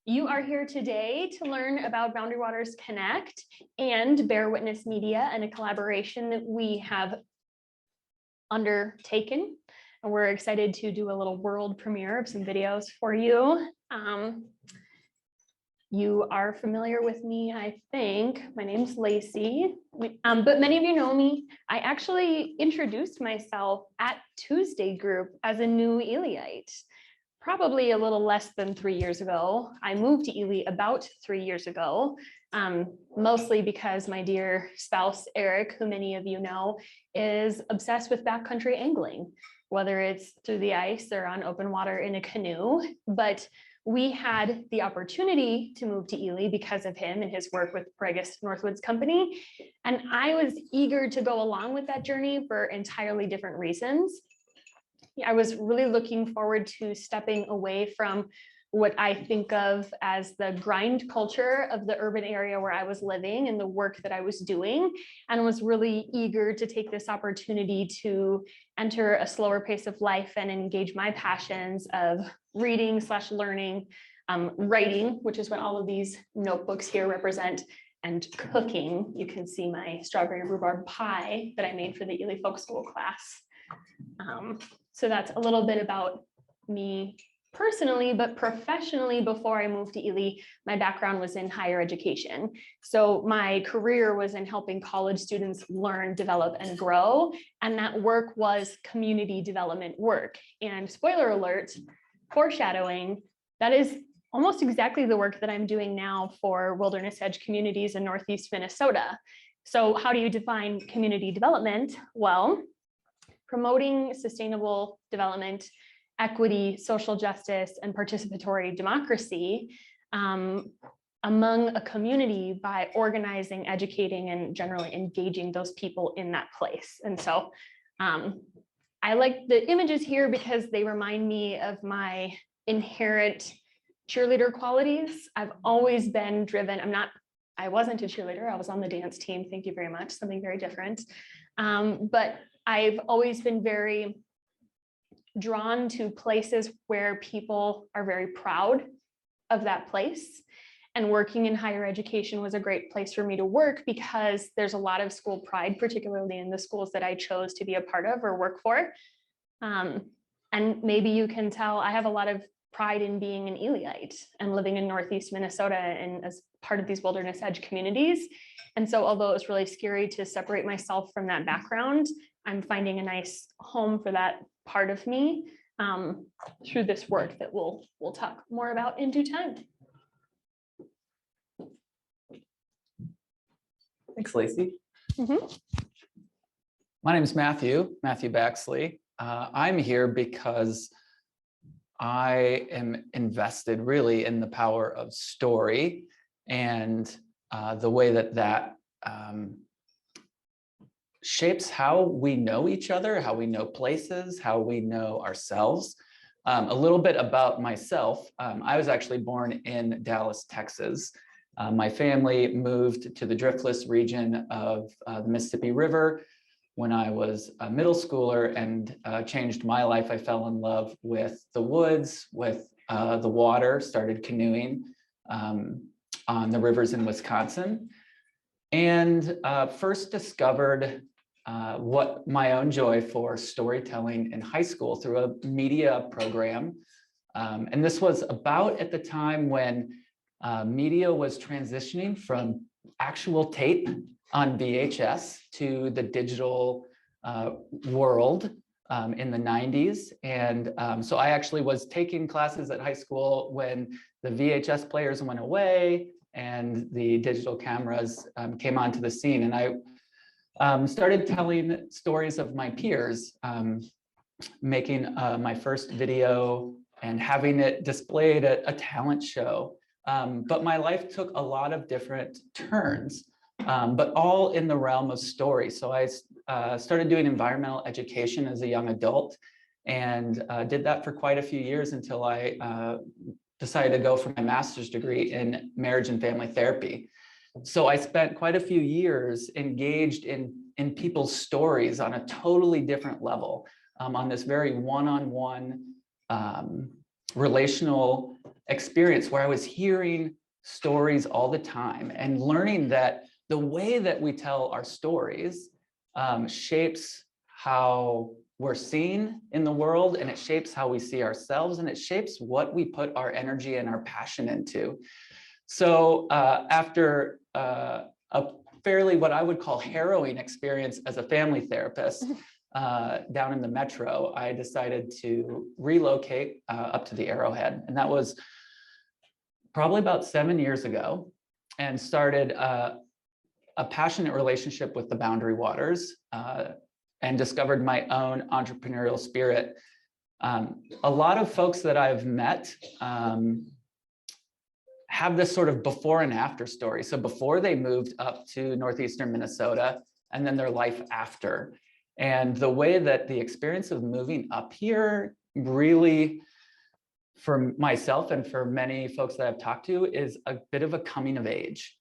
You are here today to learn about Boundary Waters Connect and Bear Witness Media and a collaboration that we have undertaken. And we're excited to do a little world premiere of some videos for you. You are familiar with me, I think. My name's Lacey, but many of you know me. I actually introduced myself at Tuesday Group as a new Elyite. Probably a little less than 3 years ago. I moved to Ely about 3 years ago, mostly because my dear spouse, Eric, who many of you know, is obsessed with backcountry angling, whether it's through the ice or on open water in a canoe. But we had the opportunity to move to Ely because of him and his work with Bregus Northwoods Company. And I was eager to go along with that journey for entirely different reasons. I was really looking forward to stepping away from what I think of as the grind culture of the urban area where I was living and the work that I was doing, and was really eager to take this opportunity to enter a slower pace of life and engage my passions of reading / learning, writing, which is what all of these notebooks here represent, and cooking. You can see my strawberry rhubarb pie that I made for the Ely Folk School class. So that's a little bit about me personally, but professionally, before I moved to Ely, my background was in higher education. So my career was in helping college students learn, develop, and grow. And that work was community development work. And spoiler alert, foreshadowing, that is almost exactly the work that I'm doing now for Wilderness Edge communities in Northeast Minnesota. So how do you define community development? Well, promoting sustainable development, equity, social justice, and participatory democracy among a community by organizing, educating, and generally engaging those people in that place. And so I like the images here because they remind me of my inherent cheerleader qualities. I've always been driven. I wasn't a cheerleader. I was on the dance team. Thank you very much. Something very different. But I've always been very drawn to places where people are very proud of that place. And working in higher education was a great place for me to work because there's a lot of school pride, particularly in the schools that I chose to be a part of or work for. And maybe you can tell I have a lot of pride in being an Elyite and living in Northeast Minnesota and as part of these Wilderness Edge communities. And so although it was really scary to separate myself from that background, I'm finding a nice home for that part of me through this work that we'll talk more about in due time. Thanks, Lacey. Mm-hmm. My name is Matthew Baxley. I'm here because I am invested really in the power of story and the way that shapes how we know each other, how we know places, how we know ourselves. A little bit about myself. I was actually born in Dallas, Texas. My family moved to the driftless region of the Mississippi River when I was a middle schooler, and changed my life. I fell in love with the woods, with the water, started canoeing on the rivers in Wisconsin, and first discovered what my own joy for storytelling in high school through a media program. And this was about at the time when media was transitioning from actual tape on VHS to the digital world in the 90s. And so I actually was taking classes at high school when the VHS players went away and the digital cameras came onto the scene. And I started telling stories of my peers, making my first video and having it displayed at a talent show. But my life took a lot of different turns, but all in the realm of story. So I started doing environmental education as a young adult and did that for quite a few years until I decided to go for my master's degree in marriage and family therapy. So I spent quite a few years engaged in people's stories on a totally different level, on this very one-on-one relational experience where I was hearing stories all the time and learning that the way that we tell our stories shapes how we're seen in the world, and it shapes how we see ourselves, and it shapes what we put our energy and our passion into. So after a fairly, what I would call, harrowing experience as a family therapist down in the metro, I decided to relocate up to the Arrowhead. And that was probably about 7 years ago, and started a passionate relationship with the Boundary Waters, and discovered my own entrepreneurial spirit. A lot of folks that I've met have this sort of before and after story. So before they moved up to Northeastern Minnesota, and then their life after. And the way that the experience of moving up here really, for myself and for many folks that I've talked to, is a bit of a coming of age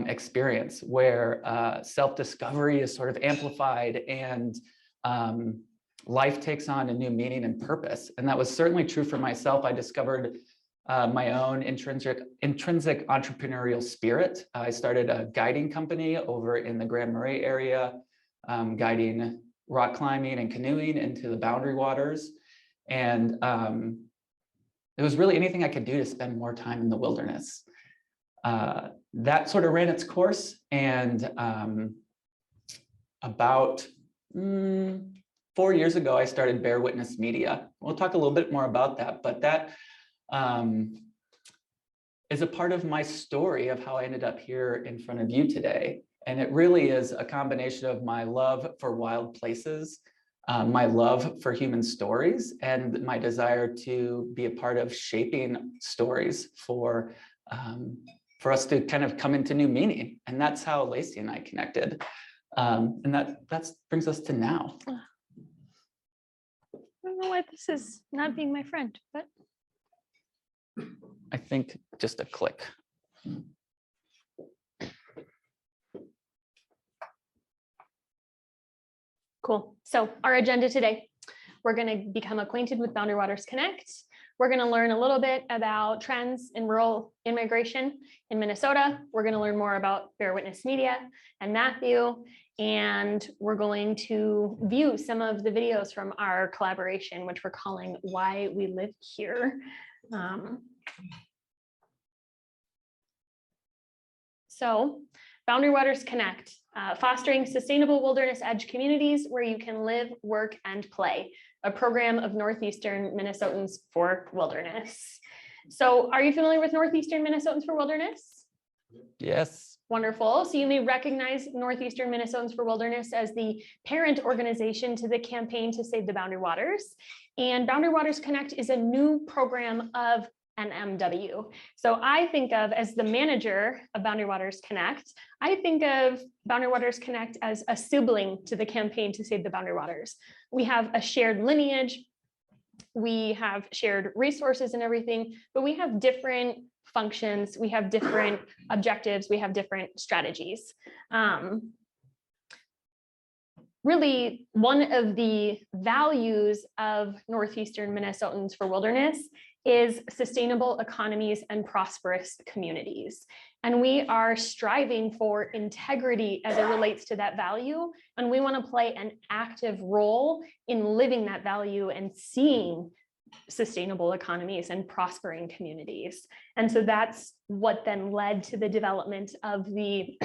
experience, where self-discovery is sort of amplified, and life takes on a new meaning and purpose. And that was certainly true for myself. I discovered my own intrinsic entrepreneurial spirit. I started a guiding company over in the Grand Marais area, guiding rock climbing and canoeing into the Boundary Waters. And it was really anything I could do to spend more time in the wilderness. That sort of ran its course, and about 4 years ago, I started Bear Witness Media. We'll talk a little bit more about that, but that is a part of my story of how I ended up here in front of you today. And it really is a combination of my love for wild places, my love for human stories, and my desire to be a part of shaping stories for us to kind of come into new meaning. And that's how Lacey and I connected. And that brings us to now. I don't know why this is not being my friend, but I think just a click. cool. So our agenda today, we're going to become acquainted with Boundary Waters Connect. We're going to learn a little bit about trends in rural immigration in Minnesota. We're going to learn more about Bear Witness Media and Matthew, and we're going to view some of the videos from our collaboration, which we're calling Why We Live Here. So Boundary Waters Connect, fostering sustainable wilderness edge communities where you can live, work, and play, a program of Northeastern Minnesotans for Wilderness. So are you familiar with Northeastern Minnesotans for Wilderness? Yes. Wonderful. So you may recognize Northeastern Minnesotans for Wilderness as the parent organization to the campaign to save the Boundary Waters. And Boundary Waters Connect is a new program of NMW. So I think of, as the manager of Boundary Waters Connect, I think of Boundary Waters Connect as a sibling to the campaign to save the Boundary Waters. We have a shared lineage, we have shared resources and everything, but we have different functions, we have different objectives, we have different strategies. Really, one of the values of Northeastern Minnesotans for Wilderness is sustainable economies and prosperous communities. And we are striving for integrity as it relates to that value. And we want to play an active role in living that value and seeing sustainable economies and prospering communities. And so that's what then led to the development of the,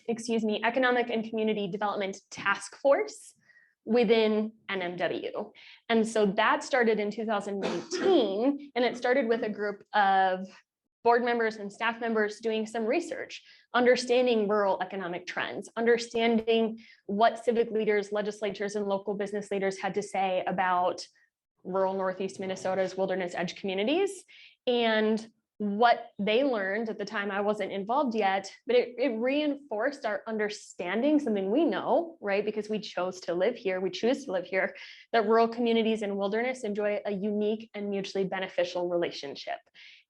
Economic and Community Development Task Force within NMW. And so that started in 2019, and it started with a group of board members and staff members doing some research, understanding rural economic trends, understanding what civic leaders, legislatures, and local business leaders had to say about rural Northeast Minnesota's wilderness edge communities. And what they learned at the time, I wasn't involved yet, but it reinforced our understanding, something we know, right? Because we chose to live here, we choose to live here, that rural communities and wilderness enjoy a unique and mutually beneficial relationship.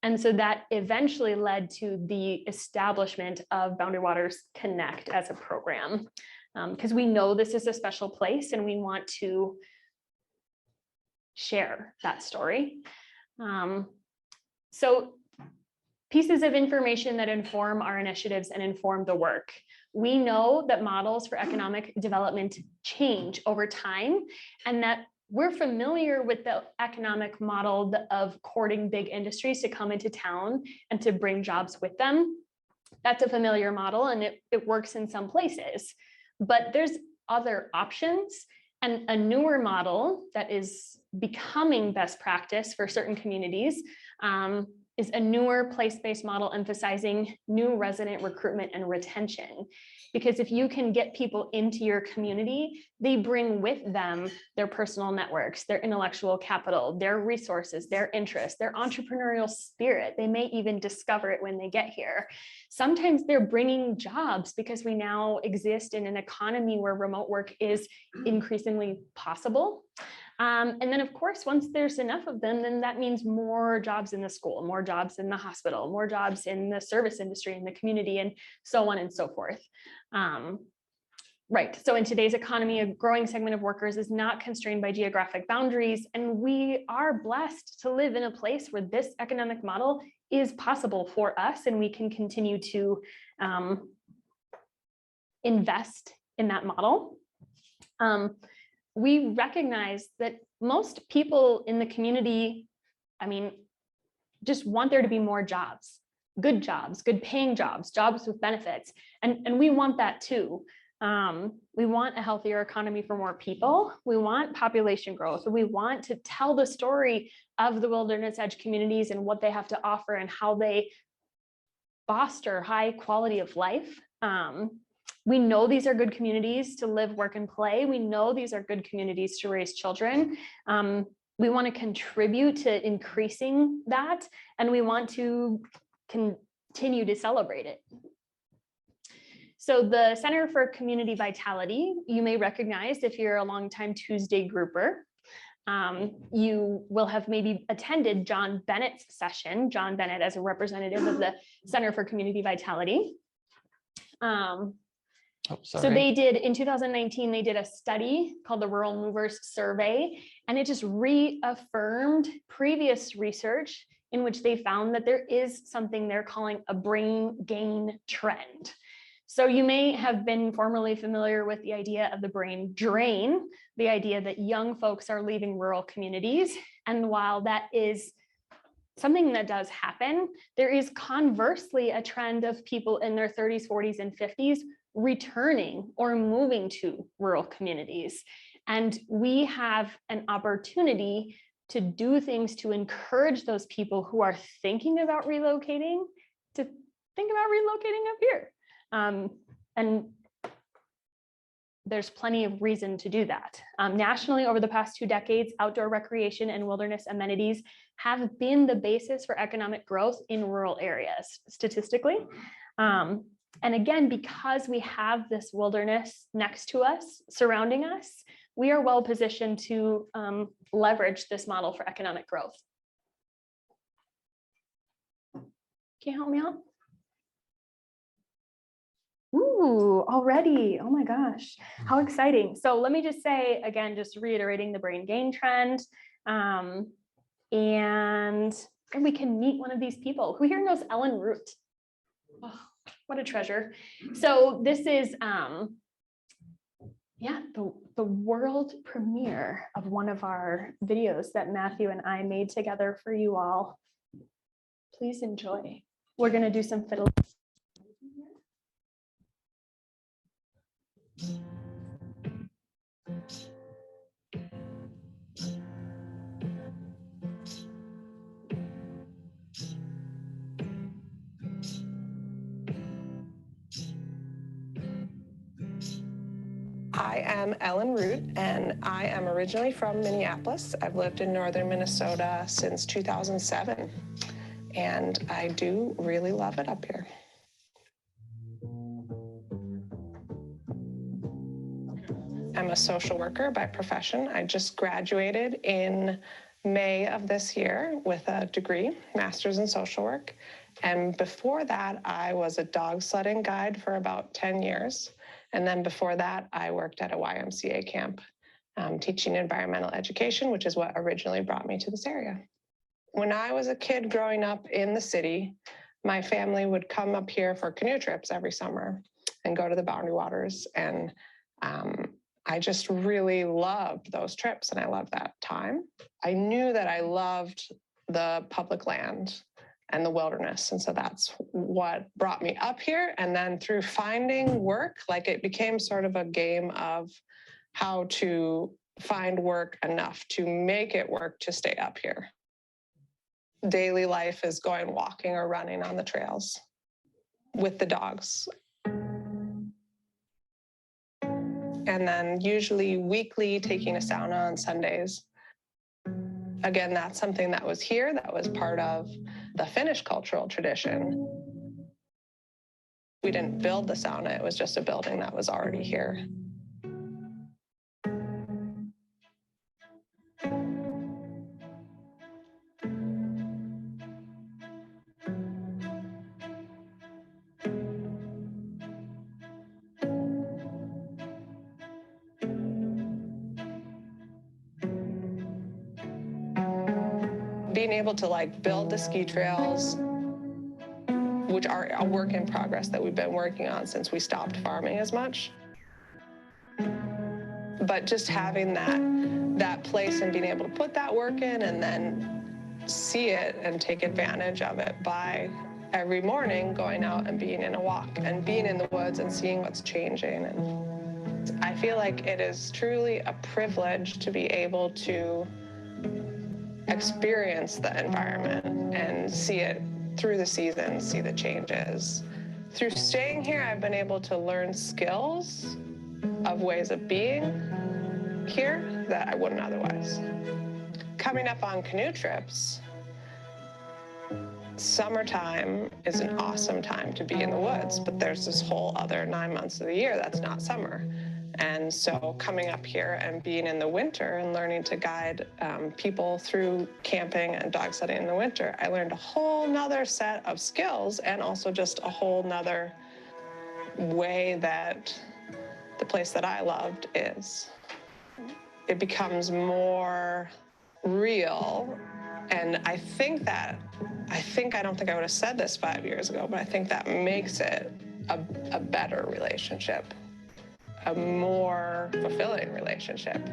And so that eventually led to the establishment of Boundary Waters Connect as a program, because we know this is a special place and we want to share that story. So pieces of information that inform our initiatives and inform the work. We know that models for economic development change over time, and that we're familiar with the economic model of courting big industries to come into town and to bring jobs with them. That's a familiar model, and it works in some places, but there's other options, and a newer model that is becoming best practice for certain communities is a newer place-based model emphasizing new resident recruitment and retention. Because if you can get people into your community, they bring with them their personal networks, their intellectual capital, their resources, their interests, their entrepreneurial spirit. They may even discover it when they get here. Sometimes they're bringing jobs because we now exist in an economy where remote work is increasingly possible. And then, of course, once there's enough of them, then that means more jobs in the school, more jobs in the hospital, more jobs in the service industry, in the community, and so on and so forth. Right. So in today's economy, a growing segment of workers is not constrained by geographic boundaries. And we are blessed to live in a place where this economic model is possible for us, and we can continue to invest in that model. We recognize that most people in the community, just want there to be more jobs, good paying jobs, jobs with benefits. And we want that too. We want a healthier economy for more people. We want population growth. We want to tell the story of the Wilderness Edge communities and what they have to offer and how they foster high quality of life. We know these are good communities to live, work, and play. We know these are good communities to raise children. We want to contribute to increasing that, and we want to continue to celebrate it. So the Center for Community Vitality, you may recognize if you're a longtime Tuesday grouper. You will have maybe attended John Bennett's session, John Bennett as a representative of the Center for Community Vitality. So they did, in 2019, they did a study called the Rural Movers Survey, and it just reaffirmed previous research in which they found that there is something they're calling a brain gain trend. So you may have been formerly familiar with the idea of the brain drain, the idea that young folks are leaving rural communities. And while that is something that does happen, there is conversely a trend of people in their 30s, 40s, and 50s returning or moving to rural communities. And we have an opportunity to do things to encourage those people who are thinking about relocating to think about relocating up here. And there's plenty of reason to do that. Nationally, over the past 2 decades, outdoor recreation and wilderness amenities have been the basis for economic growth in rural areas, statistically. And again, because we have this wilderness next to us, surrounding us, we are well positioned to leverage this model for economic growth. Can you help me out? Ooh, already, oh my gosh, how exciting. So let me just say, again, just reiterating the brain gain trend. And we can meet one of these people. Who here knows Ellen Root? Oh, what a treasure. So this is, the world premiere of one of our videos that Matthew and I made together for you all. Please enjoy. We're gonna do some fiddle. I am Ellen Root, and I am originally from Minneapolis. I've lived in northern Minnesota since 2007, and I do really love it up here. I'm a social worker by profession. I just graduated in May of this year with a degree, master's in social work. And before that, I was a dog sledding guide for about 10 years. And then before that, I worked at a YMCA camp teaching environmental education, which is what originally brought me to this area. When I was a kid growing up in the city, my family would come up here for canoe trips every summer and go to the Boundary Waters. And I just really loved those trips and I loved that time. I knew that I loved the public land and the wilderness. And so that's what brought me up here. And then through finding work, like it became sort of a game of how to find work enough to make it work to stay up here. Daily life is going walking or running on the trails with the dogs. And then usually weekly taking a sauna on Sundays. Again, that's something that was here, that was part of the Finnish cultural tradition. We didn't build the sauna, it was just a building that was already here. Being able to like build the ski trails, which are a work in progress that we've been working on since we stopped farming as much. But just having that place and being able to put that work in and then see it and take advantage of it by every morning going out and being in a walk and being in the woods and seeing what's changing. And I feel like it is truly a privilege to be able to experience the environment and see it through the seasons, see the changes. Through staying here, I've been able to learn skills of ways of being here that I wouldn't otherwise. Coming up on canoe trips, summertime is an awesome time to be in the woods, but there's this whole other 9 months of the year that's not summer. And so coming up here and being in the winter and learning to guide people through camping and dog sledding in the winter, I learned a whole nother set of skills and also just a whole nother way that the place that I loved is. It becomes more real. And I don't think I would have said this 5 years ago, but I think that makes it a better relationship, a more fulfilling relationship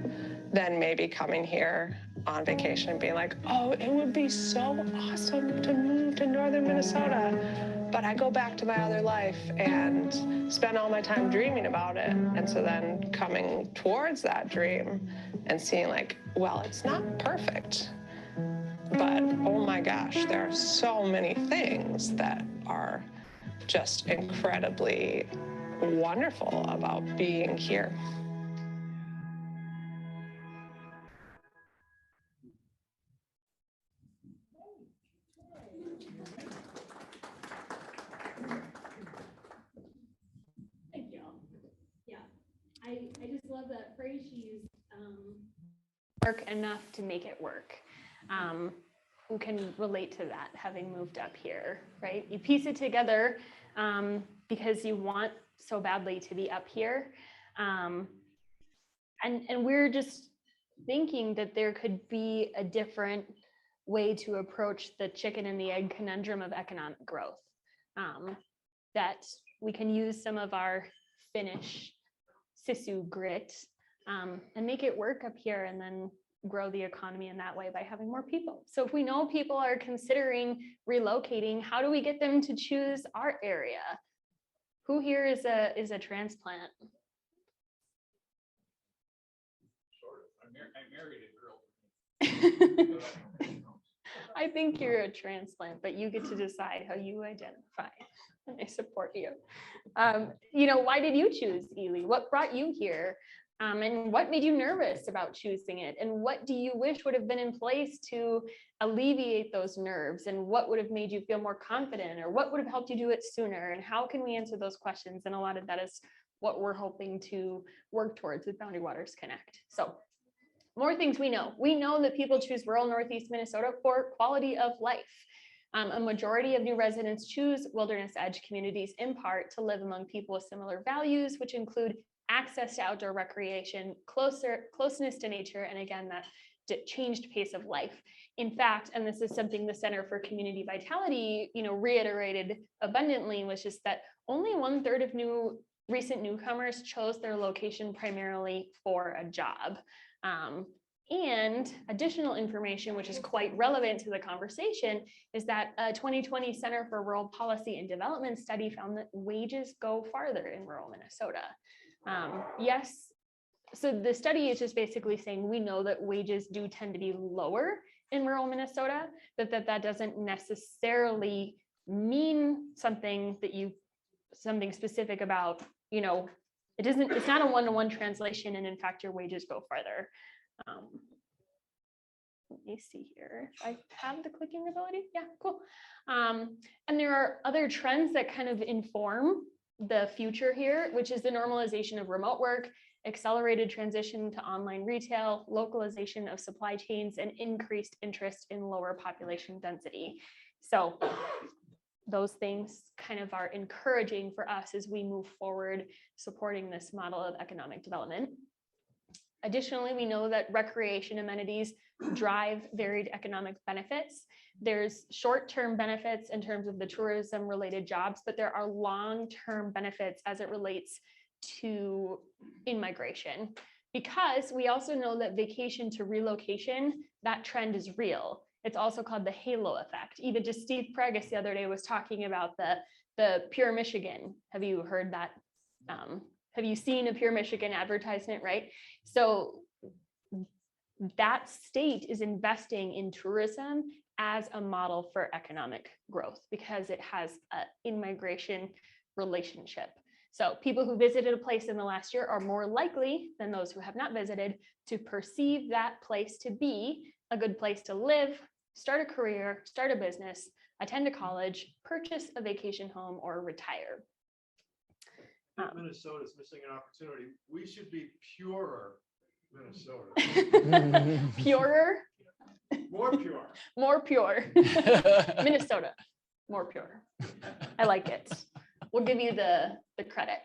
than maybe coming here on vacation and being like, oh, it would be so awesome to move to northern Minnesota. But I go back to my other life and spend all my time dreaming about it. And so then coming towards that dream and seeing like, well, it's not perfect, but oh my gosh, there are so many things that are just incredibly wonderful about being here. Thank you. Yeah, I just love that phrase she used, work enough to make it work. Who can relate to that, having moved up here, right? You piece it together because you want so badly to be up here. And we're just thinking that there could be a different way to approach the chicken and the egg conundrum of economic growth. That we can use some of our Finnish sisu grit and make it work up here and then grow the economy in that way by having more people. So if we know people are considering relocating, how do we get them to choose our area? Who here is a transplant? I married a girl. I think you're a transplant, but you get to decide how you identify. And I support you. Why did you choose Ely? What brought you here? And what made you nervous about choosing it? And what do you wish would have been in place to alleviate those nerves? And what would have made you feel more confident? Or what would have helped you do it sooner? And how can we answer those questions? And a lot of that is what we're hoping to work towards with Boundary Waters Connect. So more things we know. We know that people choose rural Northeast Minnesota for quality of life. A majority of new residents choose wilderness edge communities in part to live among people with similar values, which include access to outdoor recreation, closeness to nature, and again, that changed pace of life. In fact, and this is something the Center for Community Vitality, reiterated abundantly, was just that only 1/3 of recent newcomers chose their location primarily for a job. And additional information, which is quite relevant to the conversation, is that a 2020 Center for Rural Policy and Development study found that wages go farther in rural Minnesota. Yes, so the study is just basically saying we know that wages do tend to be lower in rural Minnesota, but that doesn't necessarily mean something specific about, it's not a one-to-one translation, and in fact, your wages go farther. Let me see here if I have the clicking ability. Yeah, cool. And there are other trends that kind of inform the future here, which is the normalization of remote work, accelerated transition to online retail, localization of supply chains, and increased interest in lower population density. So those things kind of are encouraging for us as we move forward supporting this model of economic development. Additionally, we know that recreation amenities drive varied economic benefits. There's short-term benefits in terms of the tourism-related jobs, but there are long-term benefits as it relates to in-migration. Because we also know that vacation to relocation, that trend is real. It's also called the halo effect. Even just Steve Pregus the other day was talking about the Pure Michigan. Have you heard that? Have you seen a Pure Michigan advertisement, right? So that state is investing in tourism as a model for economic growth because it has an in-migration relationship. So people who visited a place in the last year are more likely than those who have not visited to perceive that place to be a good place to live, start a career, start a business, attend a college, purchase a vacation home, or retire. Minnesota is missing an opportunity. We should be purer Minnesota. Purer? More pure. More pure. Minnesota, more pure. I like it. We'll give you the credit.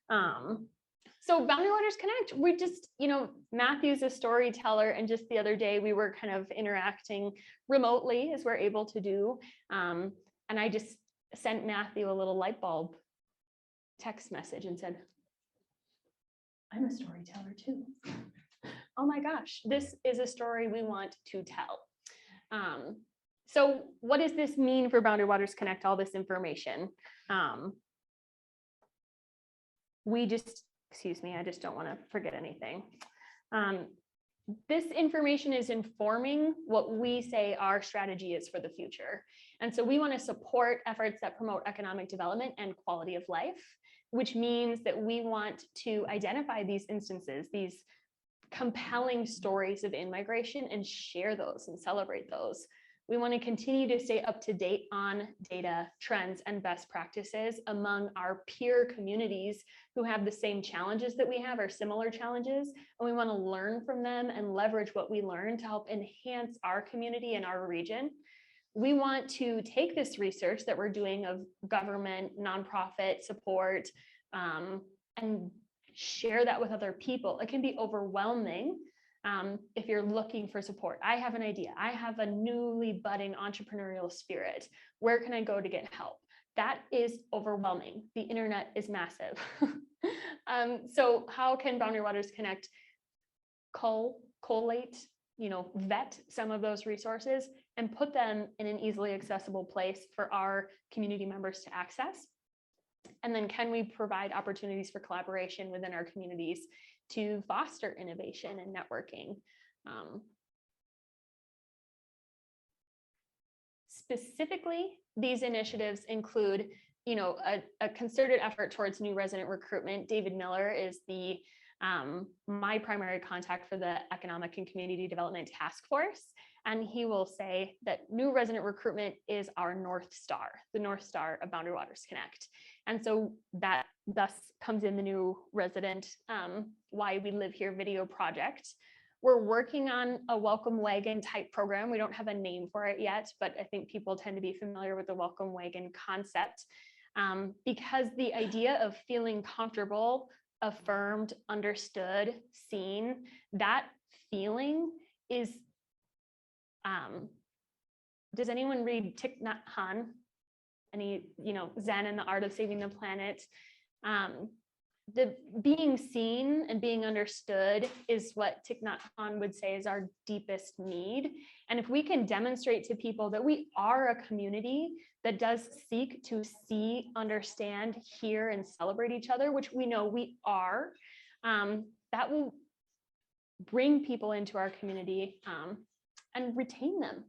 So Boundary Waters Connect, we just, Matthew's a storyteller, and just the other day we were kind of interacting remotely as we're able to do. And I just sent Matthew a little light bulb text message and said, I'm a storyteller too. Oh my gosh, this is a story we want to tell. So what does this mean for Boundary Waters Connect, all this information? Excuse me, I just don't want to forget anything. This information is informing what we say our strategy is for the future. And so we want to support efforts that promote economic development and quality of life, which means that we want to identify these instances, these compelling stories of in-migration, and share those and celebrate those. We want to continue to stay up to date on data, trends, and best practices among our peer communities who have the same challenges that we have, or similar challenges, and we want to learn from them and leverage what we learn to help enhance our community and our region. We want to take this research that we're doing of government, nonprofit support, and share that with other people. It can be overwhelming if you're looking for support. I have an idea. I have a newly budding entrepreneurial spirit. Where can I go to get help? That is overwhelming. The internet is massive. So how can Boundary Waters Connect collate, vet some of those resources and put them in an easily accessible place for our community members to access? And then can we provide opportunities for collaboration within our communities to foster innovation and networking? Specifically, these initiatives include, a concerted effort towards new resident recruitment. David Miller is my primary contact for the Economic and Community Development Task Force. And he will say that new resident recruitment is our North Star, the North Star of Boundary Waters Connect. And so that thus comes in the new resident Why We Live Here video project. We're working on a welcome wagon type program. We don't have a name for it yet, but I think people tend to be familiar with the welcome wagon concept because the idea of feeling comfortable, affirmed, understood, seen, that feeling is, does anyone read Thich Nhat Hanh? Any, Zen and the Art of Saving the Planet? The being seen and being understood is what Thich Nhat Hanh would say is our deepest need. And if we can demonstrate to people that we are a community that does seek to see, understand, hear, and celebrate each other, which we know we are, that will bring people into our community and retain them.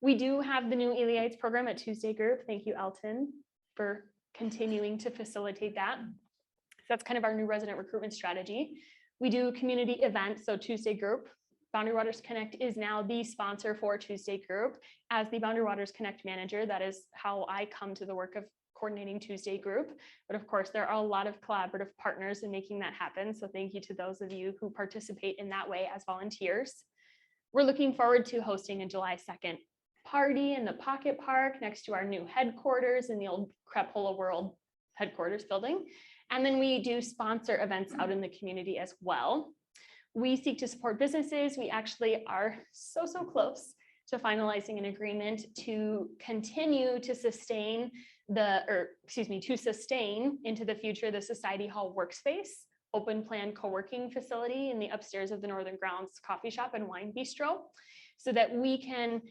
We do have the new Elyites program at Tuesday Group. Thank you, Elton, for continuing to facilitate that. So that's kind of our new resident recruitment strategy. We do community events. So Tuesday Group, Boundary Waters Connect is now the sponsor for Tuesday Group. As the Boundary Waters Connect manager, that is how I come to the work of coordinating Tuesday Group. But of course, there are a lot of collaborative partners in making that happen. So thank you to those of you who participate in that way as volunteers. We're looking forward to hosting a July 2nd party in the Pocket Park next to our new headquarters in the old Crapola World headquarters building. And then we do sponsor events out in the community as well. We seek to support businesses. We actually are so close to finalizing an agreement to continue to sustain sustain into the future the Society Hall Workspace, open plan co-working facility in the upstairs of the Northern Grounds Coffee Shop and Wine Bistro, so that we can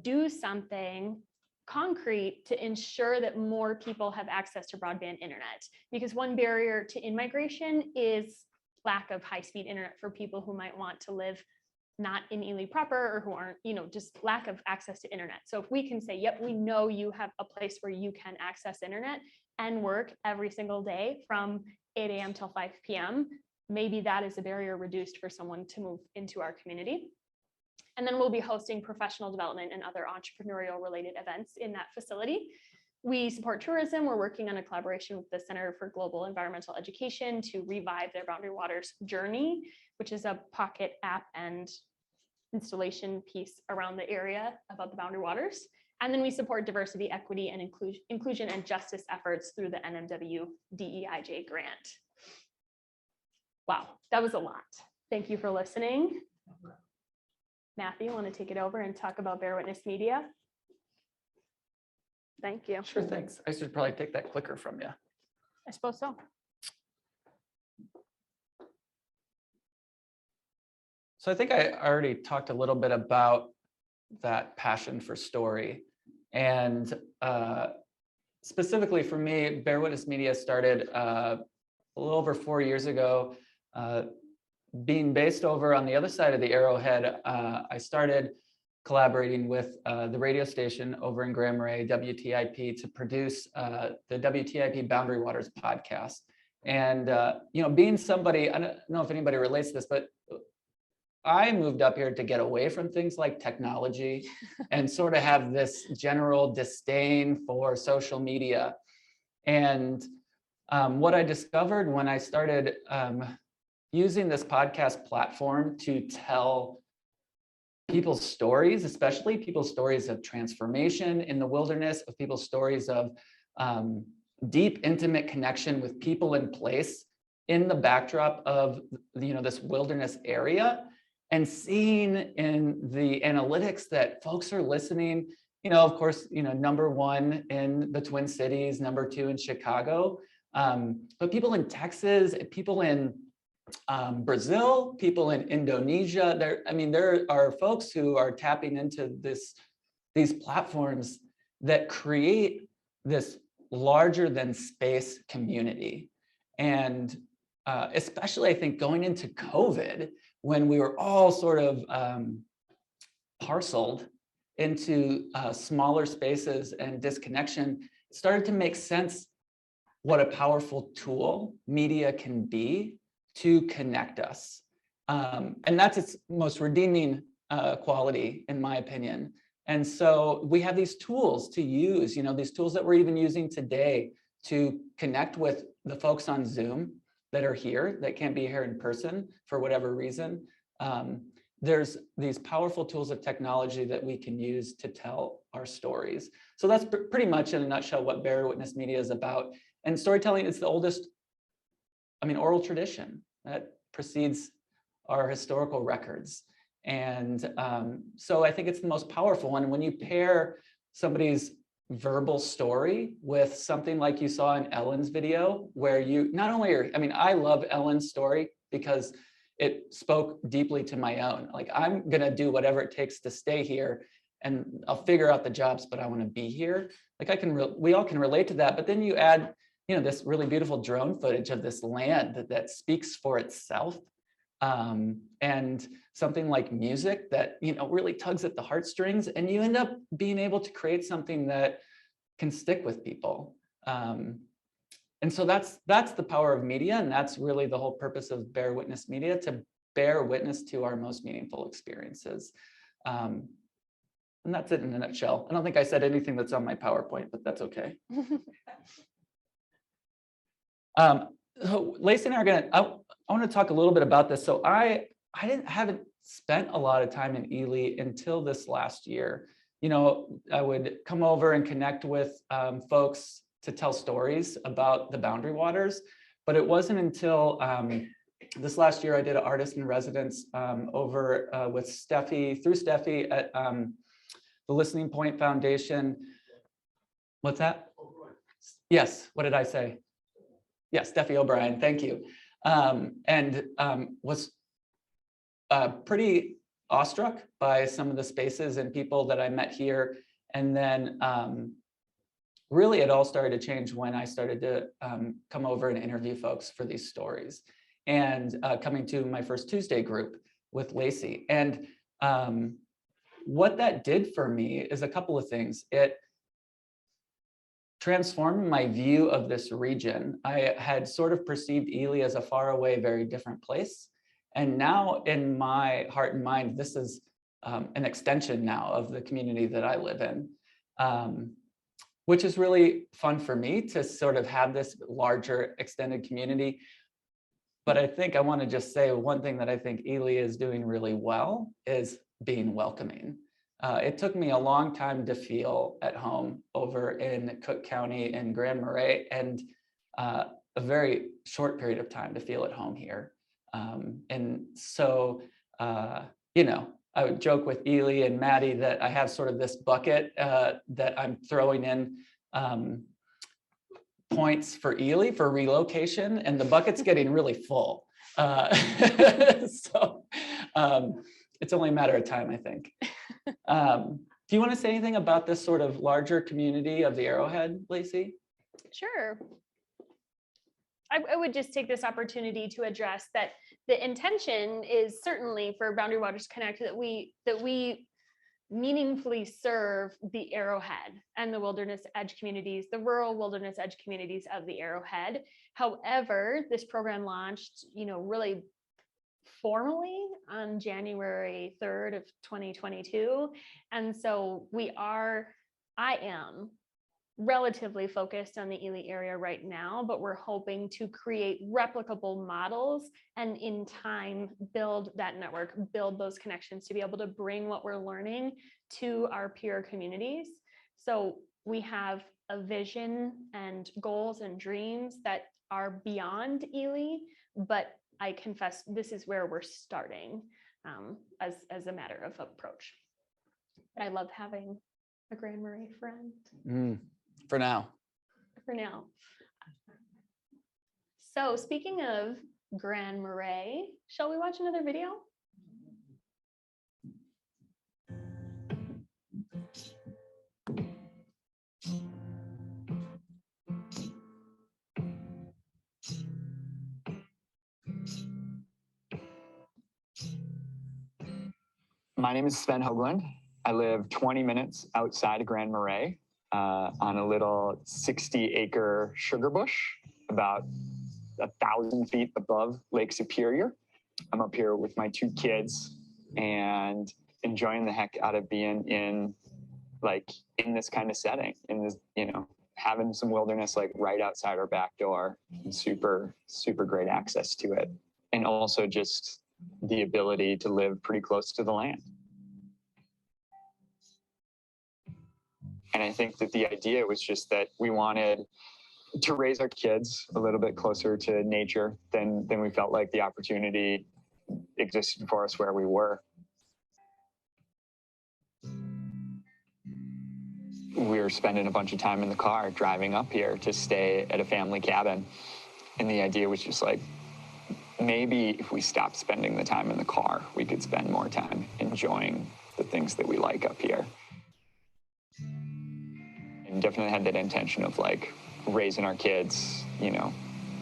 do something concrete to ensure that more people have access to broadband internet. Because one barrier to in-migration is lack of high-speed internet for people who might want to live not in Ely proper, or who aren't, just lack of access to internet. So if we can say, yep, we know you have a place where you can access internet and work every single day from 8 a.m. till 5 p.m., maybe that is a barrier reduced for someone to move into our community. And then we'll be hosting professional development and other entrepreneurial related events in that facility. We support tourism. We're working on a collaboration with the Center for Global Environmental Education to revive their Boundary Waters Journey, which is a pocket app and installation piece around the area about the Boundary Waters. And then we support diversity, equity, and inclusion and justice efforts through the NMW DEIJ grant. Wow, that was a lot. Thank you for listening. Matthew, want to take it over and talk about Bear Witness Media? Thank you. Sure, thanks. I should probably take that clicker from you. I suppose so. So I think I already talked a little bit about that passion for story. And specifically for me, Bear Witness Media started a little over 4 years ago. Being based over on the other side of the Arrowhead, I started collaborating with the radio station over in Grand Ely, WTIP, to produce the WTIP Boundary Waters podcast. And being somebody, I don't know if anybody relates to this, but I moved up here to get away from things like technology and sort of have this general disdain for social media. And what I discovered when I started using this podcast platform to tell people's stories, especially people's stories of transformation in the wilderness, of people's stories of deep, intimate connection with people in place in the backdrop of this wilderness area, and seeing in the analytics that folks are listening, of course, number one in the Twin Cities, number two in Chicago, but people in Texas, people in Brazil, people in Indonesia. There are folks who are tapping into these platforms that create this larger than space community. And especially, I think, going into COVID, when we were all sort of parceled into smaller spaces and disconnection, it started to make sense what a powerful tool media can be to connect us. And that's its most redeeming quality, in my opinion. And so we have these tools to use, these tools that we're even using today to connect with the folks on Zoom that are here, that can't be here in person for whatever reason. There's these powerful tools of technology that we can use to tell our stories. So that's pretty much in a nutshell what Bear Witness Media is about. And storytelling is the oldest, oral tradition that precedes our historical records. And so I think it's the most powerful one. When you pair somebody's verbal story with something like you saw in Ellen's video, where you not only are, I mean, I love Ellen's story because it spoke deeply to my own. Like, I'm gonna do whatever it takes to stay here, and I'll figure out the jobs, but I want to be here. Like, we all can relate to that. But then you add, you know, this really beautiful drone footage of this land that speaks for itself. And something like music that, you know, really tugs at the heartstrings, and you end up being able to create something that can stick with people. And so that's the power of media, and that's really the whole purpose of Bear Witness Media, to bear witness to our most meaningful experiences. And that's it in a nutshell. I don't think I said anything that's on my PowerPoint, but that's okay. So Lacey and I are gonna, I want to talk a little bit about this. So I haven't spent a lot of time in Ely until this last year. You know, I would come over and connect with folks to tell stories about the Boundary Waters, but it wasn't until this last year I did an artist in residence over with Steffi at the Listening Point Foundation. What's that? Yes, what did I say? Yes, Steffi O'Brien, thank you. And was pretty awestruck by some of the spaces and people that I met here. And then really it all started to change when I started to come over and interview folks for these stories, and coming to my first Tuesday group with Lacey. And what that did for me is a couple of things. It transformed my view of this region. I had sort of perceived Ely as a far away, very different place. And now in my heart and mind, this is an extension now of the community that I live in, which is really fun for me to sort of have this larger extended community. But I think I want to just say one thing that I think Ely is doing really well is being welcoming. It took me a long time to feel at home over in Cook County and Grand Marais, and a very short period of time to feel at home here. And so, you know, I would joke with Ely and Maddie that I have sort of this bucket that I'm throwing in points for Ely for relocation, and the bucket's getting really full. So it's only a matter of time, I think. Do you want to say anything about this sort of larger community of the Arrowhead, Lacey? Sure. I would just take this opportunity to address that the intention is certainly for Boundary Waters Connect that we meaningfully serve the Arrowhead and the wilderness edge communities, the rural wilderness edge communities of the Arrowhead. However, this program launched, you know, really formally on January 3rd of 2022. And so I am relatively focused on the Ely area right now, but we're hoping to create replicable models and in time build that network, build those connections to be able to bring what we're learning to our peer communities. So we have a vision and goals and dreams that are beyond Ely, but I confess this is where we're starting as a matter of approach. But I love having a Grand Marais friend. For now. For now. So speaking of Grand Marais, shall we watch another video? My name is Sven Hoagland. I live 20 minutes outside of Grand Marais on a little 60-acre sugar bush, about 1,000 feet above Lake Superior. I'm up here with my 2 kids and enjoying the heck out of being in this kind of setting, in this, you know, having some wilderness like right outside our back door, and super, super great access to it. And also just the ability to live pretty close to the land. And I think that the idea was just that we wanted to raise our kids a little bit closer to nature than we felt like the opportunity existed for us where we were. we were spending a bunch of time in the car driving up here to stay at a family cabin. And the idea was just like, maybe if we stopped spending the time in the car, we could spend more time enjoying the things that we like up here. And definitely had that intention of like raising our kids, you know,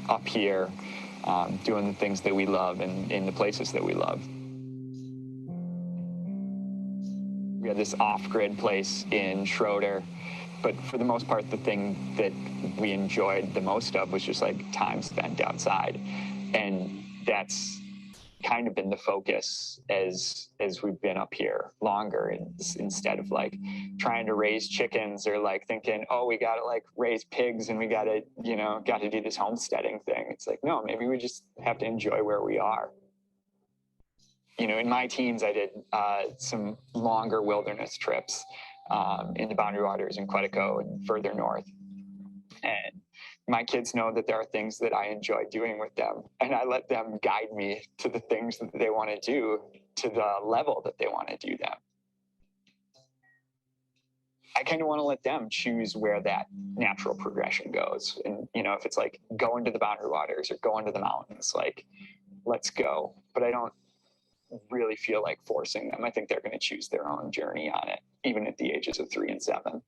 up here, doing the things that we love and in the places that we love. We had this off-grid place in Schroeder, but for the most part, the thing that we enjoyed the most of was just like time spent outside. And that's kind of been the focus as we've been up here longer, instead of like trying to raise chickens or like thinking, oh, we got to like raise pigs and we got to, you know, got to do this homesteading thing. It's like, no, maybe we just have to enjoy where we are. You know, in my teens, I did some longer wilderness trips in the Boundary Waters in Quetico and further north. And my kids know that there are things that I enjoy doing with them, and I let them guide me to the things that they want to do to the level that they want to do them. I kind of want to let them choose where that natural progression goes. And, you know, if it's like going to the Boundary Waters or going to the mountains, like, let's go. But I don't really feel like forcing them. I think they're going to choose their own journey on it, even at the ages of 3 and 7.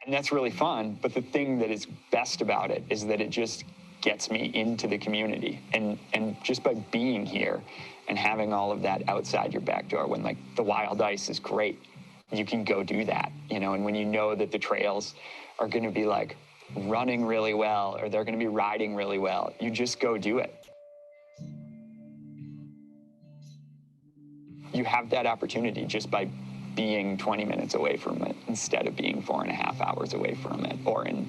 And that's really fun. But the thing that is best about it is that it just gets me into the community. And just by being here and having all of that outside your back door, when like the wild ice is great, you can go do that, you know, and when you know that the trails are going to be like running really well, or they're going to be riding really well, you just go do it. You have that opportunity just by being 20 minutes away from it instead of being 4.5 hours away from it, or in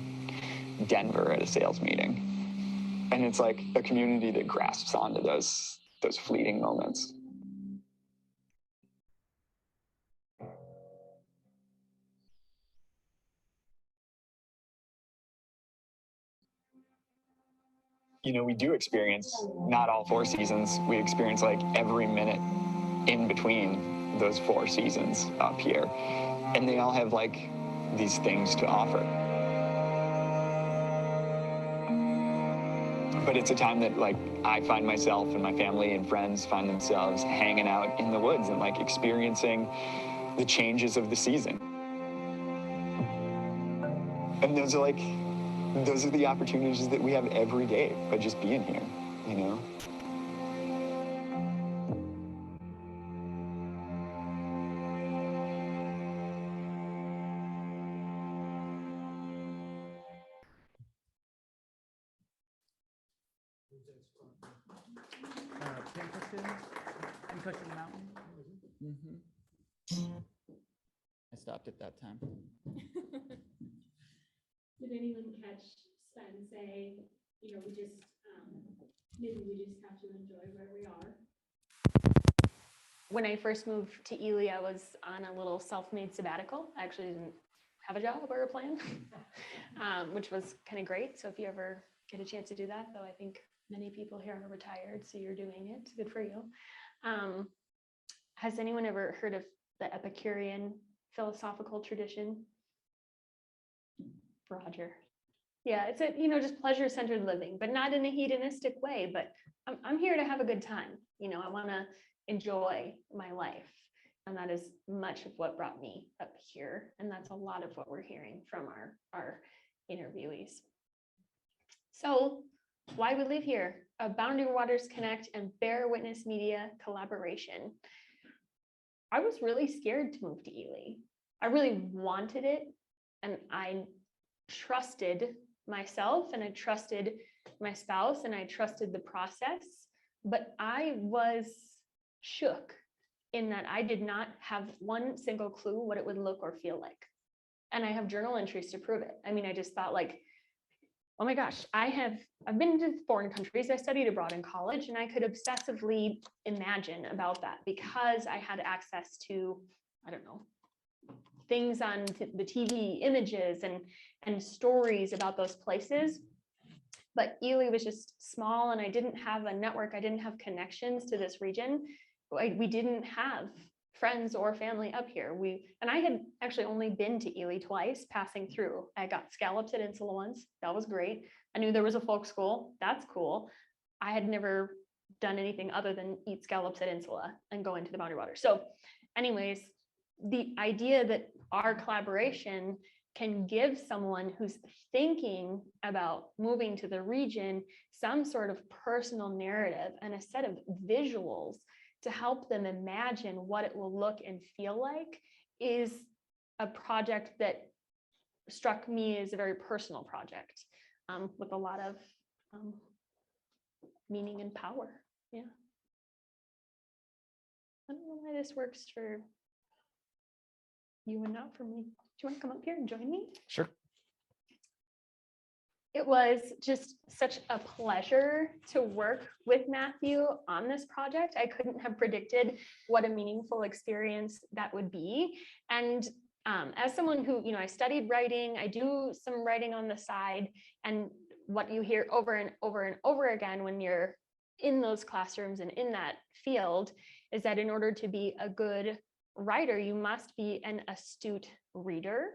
Denver at a sales meeting. And it's like a community that grasps onto those fleeting moments. You know, we do experience not all 4 seasons. We experience like every minute in between those 4 seasons up here. And they all have like these things to offer. But it's a time that like I find myself and my family and friends find themselves hanging out in the woods and like experiencing the changes of the season. And those are the opportunities that we have every day by just being here, you know? Pincushion Mountain. I stopped at that time. Did anyone catch Sven say, you know, maybe we just have to enjoy where we are? When I first moved to Ely, I was on a little self-made sabbatical. I actually didn't have a job or a plan, which was kind of great. So if you ever get a chance to do that, though, I think many people here are retired, so you're doing it. Good for you. Has anyone ever heard of the Epicurean philosophical tradition? Roger. Yeah, it's a, you know, just pleasure-centered living, but not in a hedonistic way, but I'm here to have a good time. You know, I want to enjoy my life. And that is much of what brought me up here. And that's a lot of what we're hearing from our interviewees. So why we live here, a Boundary Waters Connect and Bear Witness Media collaboration. I was really scared to move to Ely. I really wanted it, and I trusted myself, and I trusted my spouse, and I trusted the process, but I was shook in that I did not have one single clue what it would look or feel like. And I have journal entries to prove it. I mean, I just thought like, oh my gosh, I've been to foreign countries. I studied abroad in college, and I could obsessively imagine about that because I had access to, I don't know, things on the TV, images and stories about those places. But Ely was just small, and I didn't have a network. I didn't have connections to this region. We didn't have friends or family up here. And I had actually only been to Ely twice passing through. I got scallops at Insula once. That was great. I knew there was a folk school. That's cool. I had never done anything other than eat scallops at Insula and go into the Boundary Water. So anyways, the idea that our collaboration can give someone who's thinking about moving to the region some sort of personal narrative and a set of visuals to help them imagine what it will look and feel like is a project that struck me as a very personal project with a lot of meaning and power. Yeah. I don't know why this works for you and not for me. Do you want to come up here and join me? Sure. It was just such a pleasure to work with Matthew on this project. I couldn't have predicted what a meaningful experience that would be. And as someone who, I studied writing, I do some writing on the side, and what you hear over and over and over again when you're in those classrooms and in that field is that in order to be a good writer, you must be an astute reader.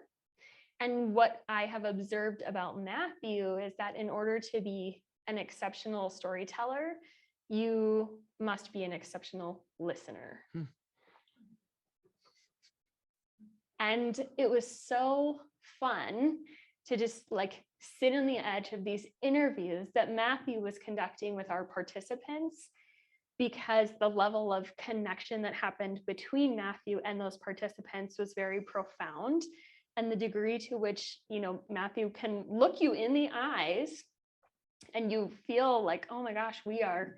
And what I have observed about Matthew is that in order to be an exceptional storyteller, you must be an exceptional listener. And it was so fun to just sit on the edge of these interviews that Matthew was conducting with our participants, because the level of connection that happened between Matthew and those participants was very profound. And the degree to which, Matthew can look you in the eyes and you feel like, oh my gosh, we are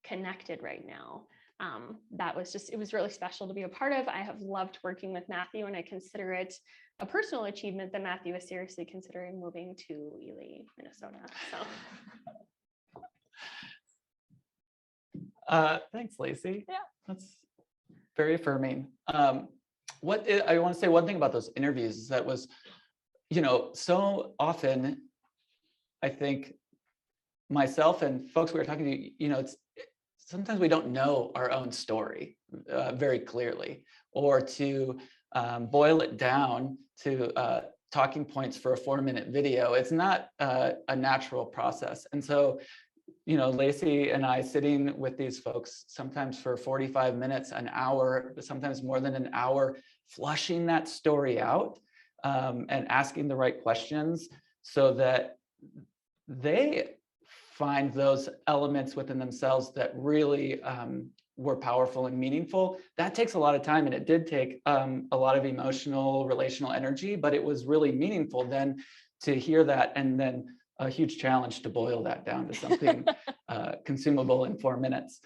connected right now. It was really special to be a part of. I have loved working with Matthew, and I consider it a personal achievement that Matthew is seriously considering moving to Ely, Minnesota. So. Thanks, Lacey. Yeah. That's very affirming. I want to say one thing about those interviews is that was, so often, I think myself and folks we were talking to, sometimes we don't know our own story very clearly, or to boil it down to talking points for a 4-minute video. It's not a natural process. And so, Lacey and I sitting with these folks, sometimes for 45 minutes, an hour, sometimes more than an hour, flushing that story out and asking the right questions so that they find those elements within themselves that really were powerful and meaningful. That takes a lot of time, and it did take a lot of emotional, relational energy, but it was really meaningful then to hear that, and then a huge challenge to boil that down to something consumable in 4 minutes.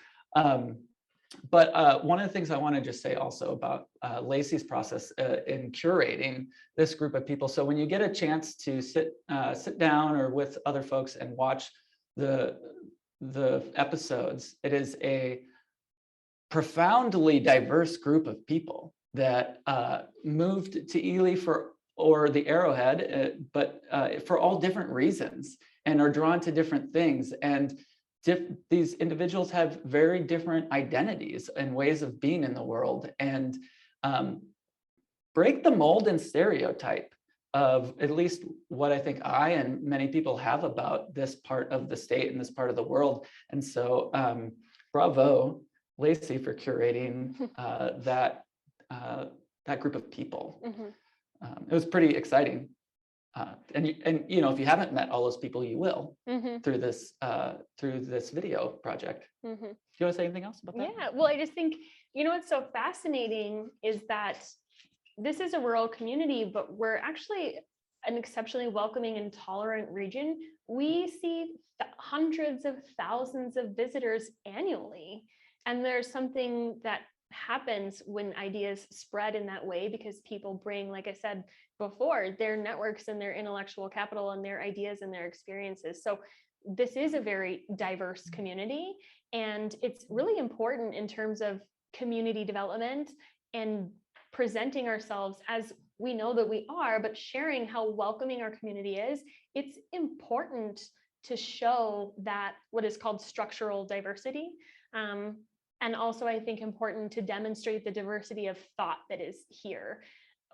But one of the things I want to just say also about Lacey's process in curating this group of people. So when you get a chance to sit down or with other folks and watch the episodes, it is a profoundly diverse group of people that moved to Ely or the Arrowhead, but for all different reasons, and are drawn to different things. And these individuals have very different identities and ways of being in the world, and break the mold and stereotype of at least what I think I and many people have about this part of the state and this part of the world. And so bravo, Lacey, for curating that group of people. Mm-hmm. It was pretty exciting. And if you haven't met all those people, you will through this video project. Mm-hmm. Do you want to say anything else about that? Yeah, well, I just think, what's so fascinating is that this is a rural community, but we're actually an exceptionally welcoming and tolerant region. We see hundreds of thousands of visitors annually. And there's something that happens when ideas spread in that way, because people bring, like I said before, their networks and their intellectual capital and their ideas and their experiences. So this is a very diverse community, and it's really important in terms of community development and presenting ourselves as we know that we are, but sharing how welcoming our community is. It's important to show that what is called structural diversity. And also, I think important to demonstrate the diversity of thought that is here.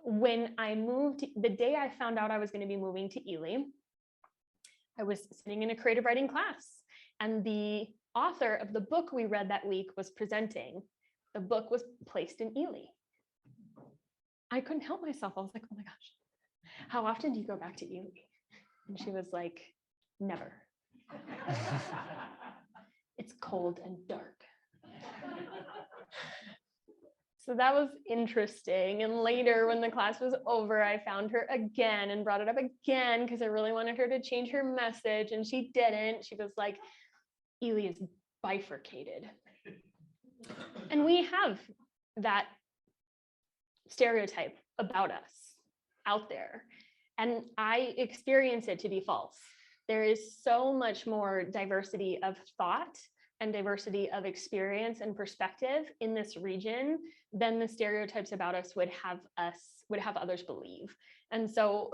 When I moved, the day I found out I was going to be moving to Ely, I was sitting in a creative writing class, and the author of the book we read that week was presenting. The book was placed in Ely. I couldn't help myself. I was like, oh my gosh, how often do you go back to Ely? And she was like, never. It's cold and dark. So that was interesting. And later, when the class was over, I found her again and brought it up again because I really wanted her to change her message. And she didn't. She was like, Ely is bifurcated. And we have that stereotype about us out there. And I experience it to be false. There is so much more diversity of thought and diversity of experience and perspective in this region than the stereotypes about us would have others believe. And so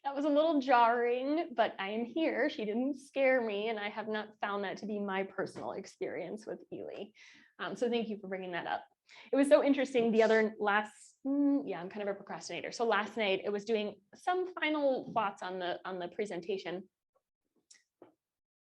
that was a little jarring, but I am here. She didn't scare me, and I have not found that to be my personal experience with Ely. So thank you for bringing that up. It was so interesting I'm kind of a procrastinator. So last night it was doing some final thoughts on the presentation.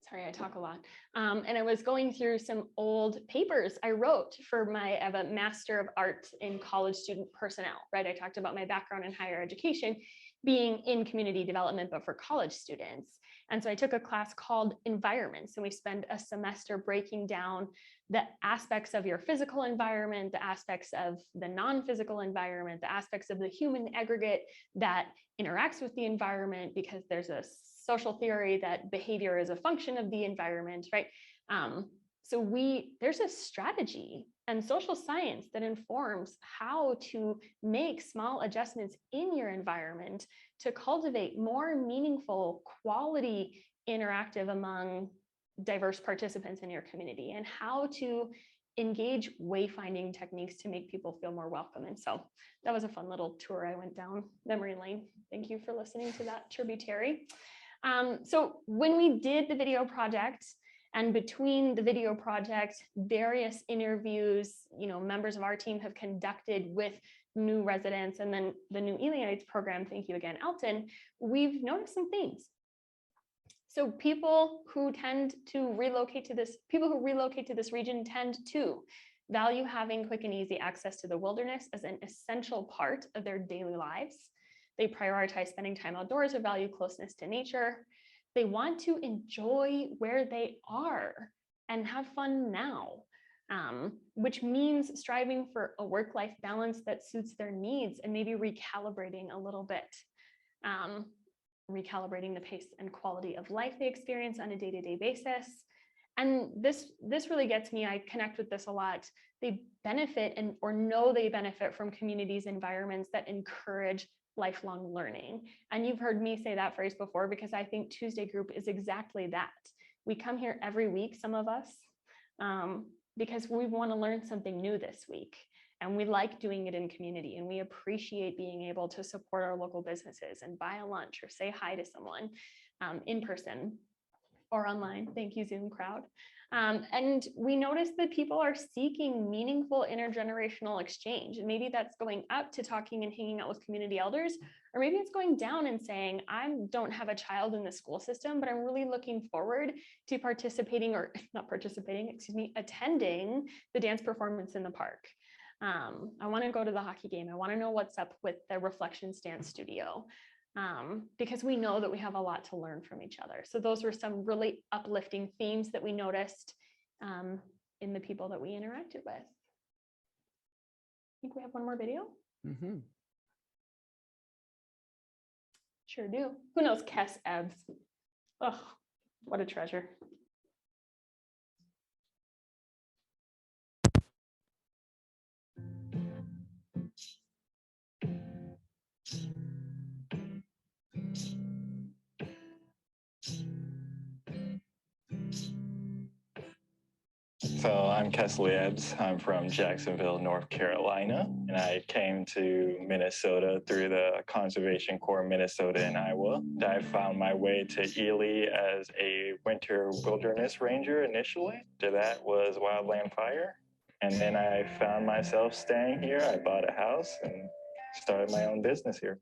Sorry, I talk a lot. And I was going through some old papers I wrote for I have a Master of Arts in College Student Personnel, right? I talked about my background in higher education being in community development, but for college students. And so I took a class called Environments, and we spend a semester breaking down the aspects of your physical environment, the aspects of the non-physical environment, the aspects of the human aggregate that interacts with the environment, because there's a social theory that behavior is a function of the environment, right? There's a strategy and social science that informs how to make small adjustments in your environment to cultivate more meaningful, quality interactive among diverse participants in your community, and how to engage wayfinding techniques to make people feel more welcome. And so that was a fun little tour I went down memory lane. Thank you for listening to that tributary. So when we did the video project, and between the video project, various interviews, members of our team have conducted with new residents, and then the New Elyites program, thank you again, Elton, we've noticed some things. So people who relocate to this region tend to value having quick and easy access to the wilderness as an essential part of their daily lives. They prioritize spending time outdoors or value closeness to nature. They want to enjoy where they are and have fun now, which means striving for a work-life balance that suits their needs, and maybe recalibrating a little bit, recalibrating the pace and quality of life they experience on a day-to-day basis. And this really gets me. I connect with this a lot. They benefit or know they benefit from communities, environments that encourage lifelong learning. And you've heard me say that phrase before, because I think Tuesday Group is exactly that. We come here every week, some of us, because we want to learn something new this week. And we like doing it in community, and we appreciate being able to support our local businesses and buy a lunch or say hi to someone in person or online. Thank you, Zoom crowd. And we notice that people are seeking meaningful intergenerational exchange. And maybe that's going up to talking and hanging out with community elders, or maybe it's going down and saying, I don't have a child in the school system, but I'm really looking forward to attending the dance performance in the park. I want to go to the hockey game. I want to know what's up with the Reflections Dance Studio, because we know that we have a lot to learn from each other. So those were some really uplifting themes that we noticed in the people that we interacted with. I think we have one more video. Mm-hmm. Sure do. Who knows Kess Ebbs? Oh, what a treasure. So I'm Kesley Ebbs. I'm from Jacksonville, North Carolina, and I came to Minnesota through the Conservation Corps Minnesota and Iowa. I found my way to Ely as a winter wilderness ranger initially. After that was wildland fire. And then I found myself staying here. I bought a house and started my own business here.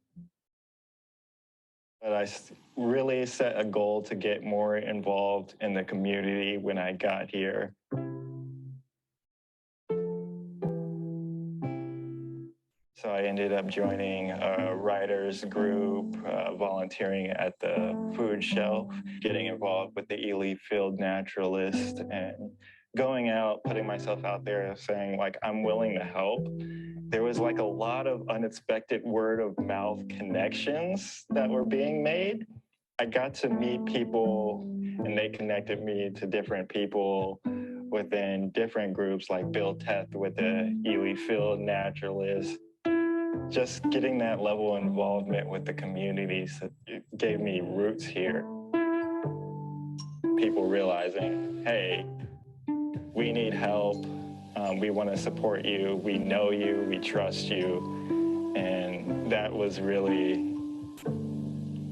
But I really set a goal to get more involved in the community when I got here. So I ended up joining a writers group, volunteering at the food shelf, getting involved with the Ely Field Naturalist, and going out, putting myself out there, saying like, I'm willing to help. There was like a lot of unexpected word of mouth connections that were being made. I got to meet people and they connected me to different people within different groups like Bill Teth with the Ely Field Naturalist. Just getting that level of involvement with the communities gave me roots here. People realizing, hey, we need help. We want to support you. We know you. We trust you. And that was really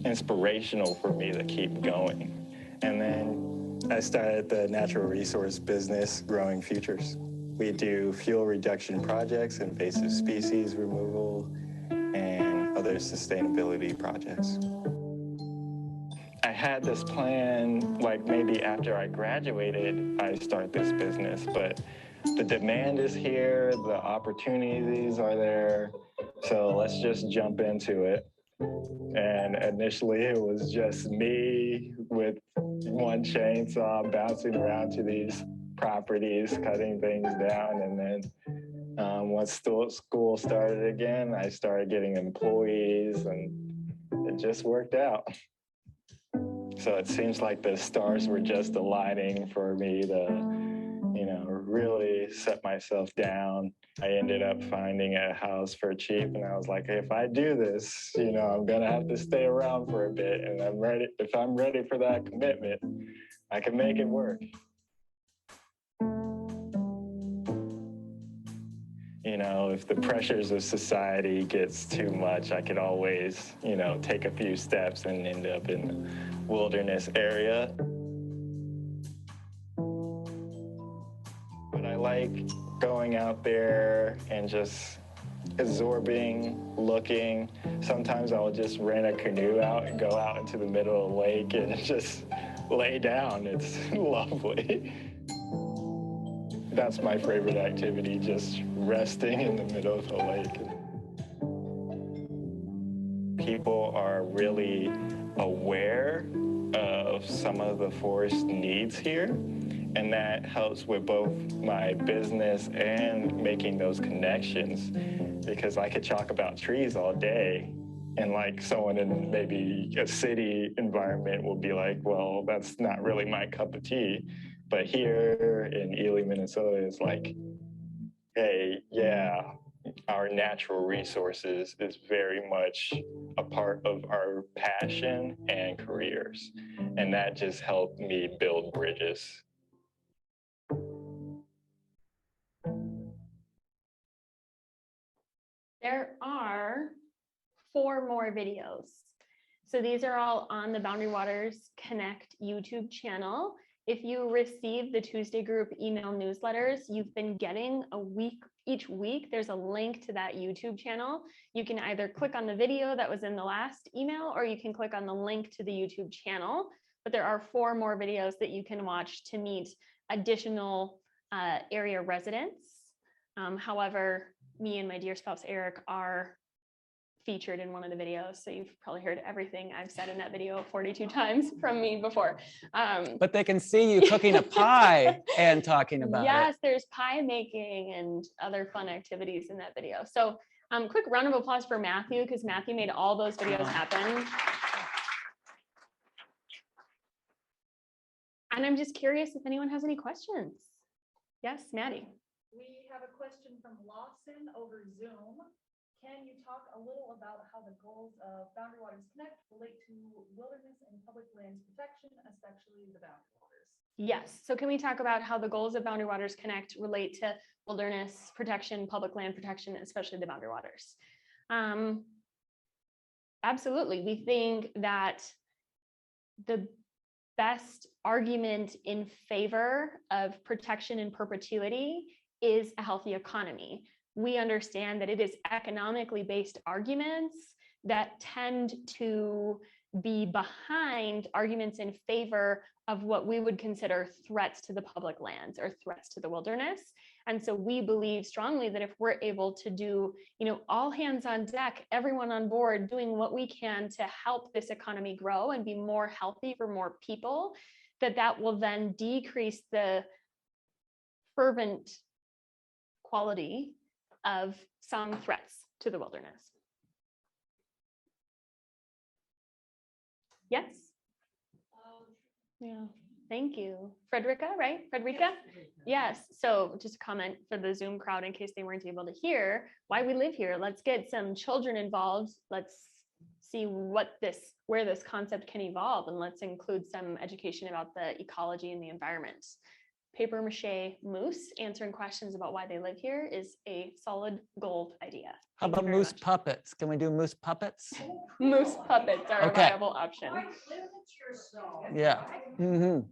inspirational for me to keep going. And then I started the natural resource business, Growing Futures. We do fuel reduction projects, invasive species removal, and other sustainability projects. I had this plan, like maybe after I graduated, I start this business, but the demand is here, the opportunities are there, so let's just jump into it. And initially it was just me with one chainsaw bouncing around to these properties, cutting things down. And then once school started again, I started getting employees and it just worked out. So it seems like the stars were just aligning for me to, really set myself down. I ended up finding a house for cheap and I was like, hey, if I do this, I'm gonna have to stay around for a bit and I'm ready. If I'm ready for that commitment, I can make it work. If the pressures of society gets too much, I could always, take a few steps and end up in the wilderness area. But I like going out there and just absorbing, looking. Sometimes I'll just rent a canoe out and go out into the middle of the lake and just lay down. It's lovely. That's my favorite activity, just resting in the middle of the lake. People are really aware of some of the forest needs here, and that helps with both my business and making those connections, because I could talk about trees all day, and like someone in maybe a city environment will be like, well, that's not really my cup of tea. But here in Ely, Minnesota, it's like, hey, yeah, our natural resources is very much a part of our passion and careers. And that just helped me build bridges. There are 4 more videos. So these are all on the Boundary Waters Connect YouTube channel. If you receive the Tuesday group email newsletters, you've been getting each week, there's a link to that YouTube channel. You can either click on the video that was in the last email, or you can click on the link to the YouTube channel. But there are 4 more videos that you can watch to meet additional area residents. However, me and my dear spouse, Eric, are featured in one of the videos. So you've probably heard everything I've said in that video 42 times from me before. But they can see you cooking a pie and talking about it. Yes, there's pie making and other fun activities in that video. So quick round of applause for Matthew, because Matthew made all those videos happen. And I'm just curious if anyone has any questions. Yes, Maddie. We have a question from Lawson over Zoom. Can you talk a little about how the goals of Boundary Waters Connect relate to wilderness and public lands protection, especially the boundary waters? Yes. So can we talk about how the goals of Boundary Waters Connect relate to wilderness protection, public land protection, especially the boundary waters? Absolutely. We think that the best argument in favor of protection in perpetuity is a healthy economy. We understand that it is economically based arguments that tend to be behind arguments in favor of what we would consider threats to the public lands or threats to the wilderness. And so we believe strongly that if we're able to do, all hands on deck, everyone on board doing what we can to help this economy grow and be more healthy for more people, that will then decrease the fervent quality of some threats to the wilderness. Yes. Yeah, thank you. Frederica, right? Frederica? Yes. So just a comment for the Zoom crowd in case they weren't able to hear why we live here. Let's get some children involved. Let's see where this concept can evolve, and let's include some education about the ecology and the environment. Paper mache moose answering questions about why they live here is a solid gold idea. How about moose puppets? Can we do moose puppets? Moose puppets are a viable option. Yeah. Mm-hmm.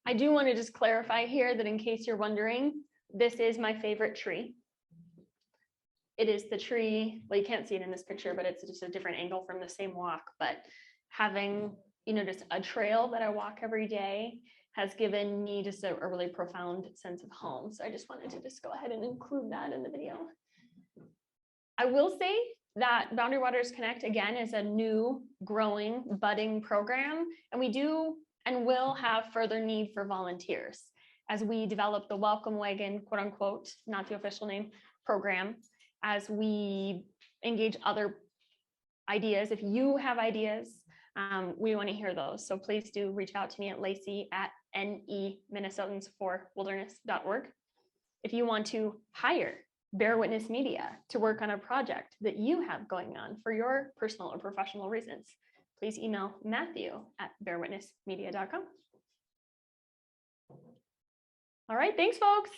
I do want to just clarify here that in case you're wondering, this is my favorite tree. It is the tree, well, you can't see it in this picture, but it's just a different angle from the same walk. But having, just a trail that I walk every day has given me just a really profound sense of home. So I just wanted to just go ahead and include that in the video. I will say that Boundary Waters Connect, again, is a new, growing, budding program, and we do and will have further need for volunteers as we develop the Welcome Wagon, quote unquote, not the official name, program, as we engage other ideas. If you have ideas, we want to hear those. So please do reach out to me at Lacey at neminnesotans4wilderness.org. If you want to hire Bear Witness Media to work on a project that you have going on for your personal or professional reasons, please email Matthew at bearwitnessmedia.com. All right, thanks, folks.